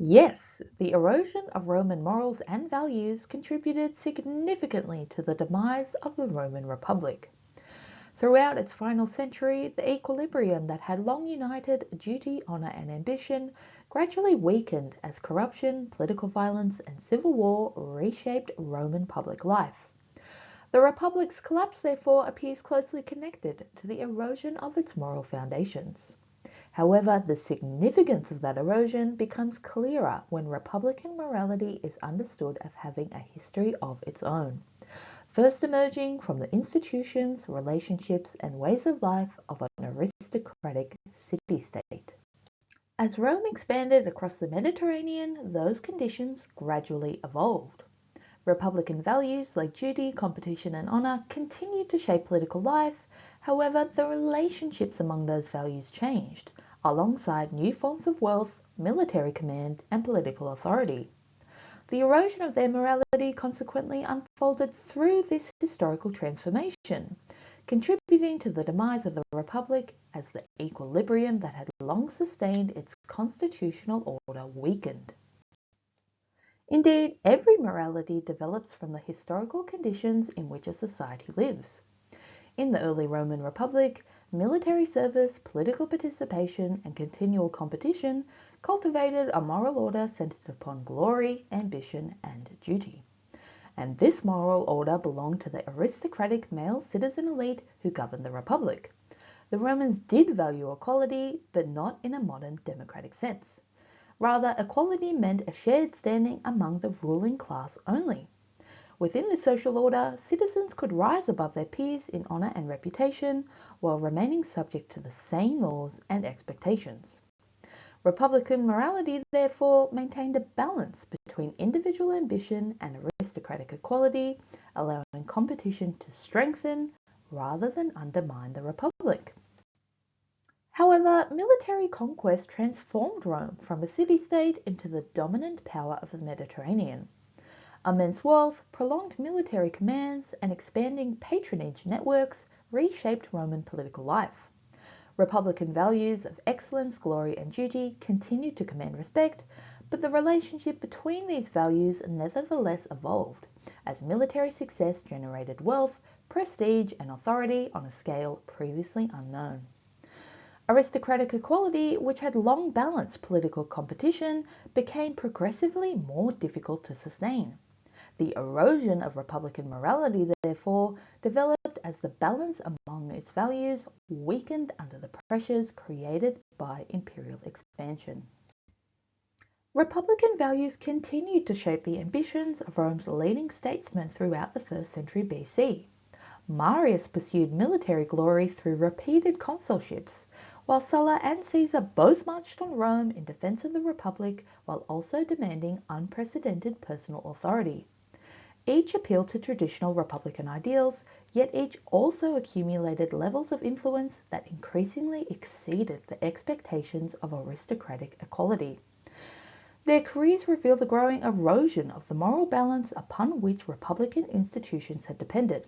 Yes, the erosion of Roman morals and values contributed significantly to the demise of the Roman Republic. Throughout its final century, the equilibrium that had long united duty, honour and ambition gradually weakened as corruption, political violence and civil war reshaped Roman public life. The Republic's collapse therefore appears closely connected to the erosion of its moral foundations. However, the significance of that erosion becomes clearer when Republican morality is understood as having a history of its own, first emerging from the institutions, relationships, and ways of life of an aristocratic city-state. As Rome expanded across the Mediterranean, those conditions gradually evolved. Republican values like duty, competition, and honor continued to shape political life. However, the relationships among those values changed, alongside new forms of wealth, military command, and political authority. The erosion of their morality consequently unfolded through this historical transformation, contributing to the demise of the Republic as the equilibrium that had long sustained its constitutional order weakened. Indeed, every morality develops from the historical conditions in which a society lives. In the early Roman Republic, military service, political participation, and continual competition cultivated a moral order centered upon glory, ambition, and duty. And this moral order belonged to the aristocratic male citizen elite who governed the Republic. The Romans did value equality, but not in a modern democratic sense. Rather, equality meant a shared standing among the ruling class only. Within this social order, citizens could rise above their peers in honour and reputation while remaining subject to the same laws and expectations. Republican morality, therefore, maintained a balance between individual ambition and aristocratic equality, allowing competition to strengthen rather than undermine the Republic. However, military conquest transformed Rome from a city-state into the dominant power of the Mediterranean. Immense wealth, prolonged military commands, and expanding patronage networks reshaped Roman political life. Republican values of excellence, glory, and duty continued to command respect, but the relationship between these values nevertheless evolved, as military success generated wealth, prestige, and authority on a scale previously unknown. Aristocratic equality, which had long balanced political competition, became progressively more difficult to sustain. The erosion of Republican morality, therefore, developed as the balance among its values weakened under the pressures created by imperial expansion. Republican values continued to shape the ambitions of Rome's leading statesmen throughout the 1st century BC. Marius pursued military glory through repeated consulships, while Sulla and Caesar both marched on Rome in defense of the Republic while also demanding unprecedented personal authority. Each appealed to traditional Republican ideals, yet each also accumulated levels of influence that increasingly exceeded the expectations of aristocratic equality. Their careers reveal the growing erosion of the moral balance upon which Republican institutions had depended.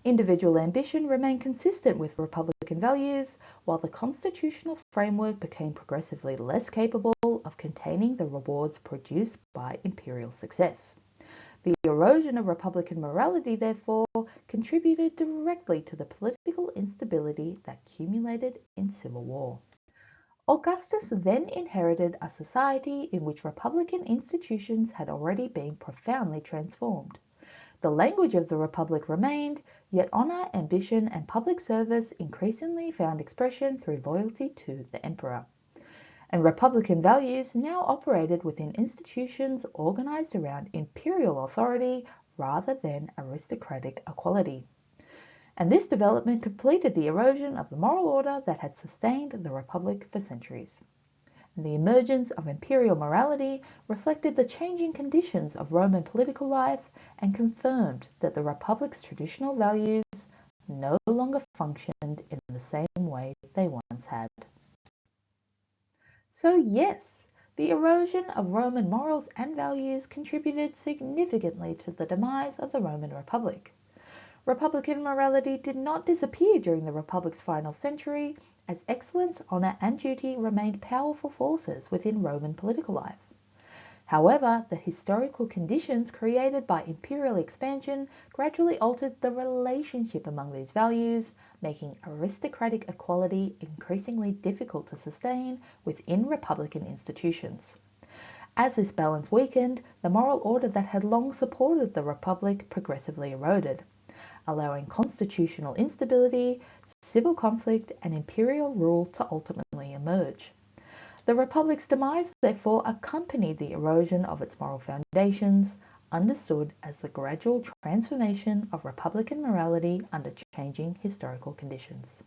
Individual ambition remained consistent with Republican values, while the constitutional framework became progressively less capable of containing the rewards produced by imperial success. The erosion of Republican morality, therefore, contributed directly to the political instability that accumulated in civil war. Augustus then inherited a society in which Republican institutions had already been profoundly transformed. The language of the Republic remained, yet honour, ambition, and public service increasingly found expression through loyalty to the emperor. And Republican values now operated within institutions organised around imperial authority rather than aristocratic equality. And this development completed the erosion of the moral order that had sustained the Republic for centuries. And the emergence of imperial morality reflected the changing conditions of Roman political life and confirmed that the Republic's traditional values no longer functioned in the same way they once had. So yes, the erosion of Roman morals and values contributed significantly to the demise of the Roman Republic. Republican morality did not disappear during the Republic's final century, as excellence, honour and duty remained powerful forces within Roman political life. However, the historical conditions created by imperial expansion gradually altered the relationship among these values, making aristocratic equality increasingly difficult to sustain within republican institutions. As this balance weakened, the moral order that had long supported the republic progressively eroded, allowing constitutional instability, civil conflict, and imperial rule to ultimately emerge. The republic's demise therefore accompanied the erosion of its moral foundations, understood as the gradual transformation of republican morality under changing historical conditions.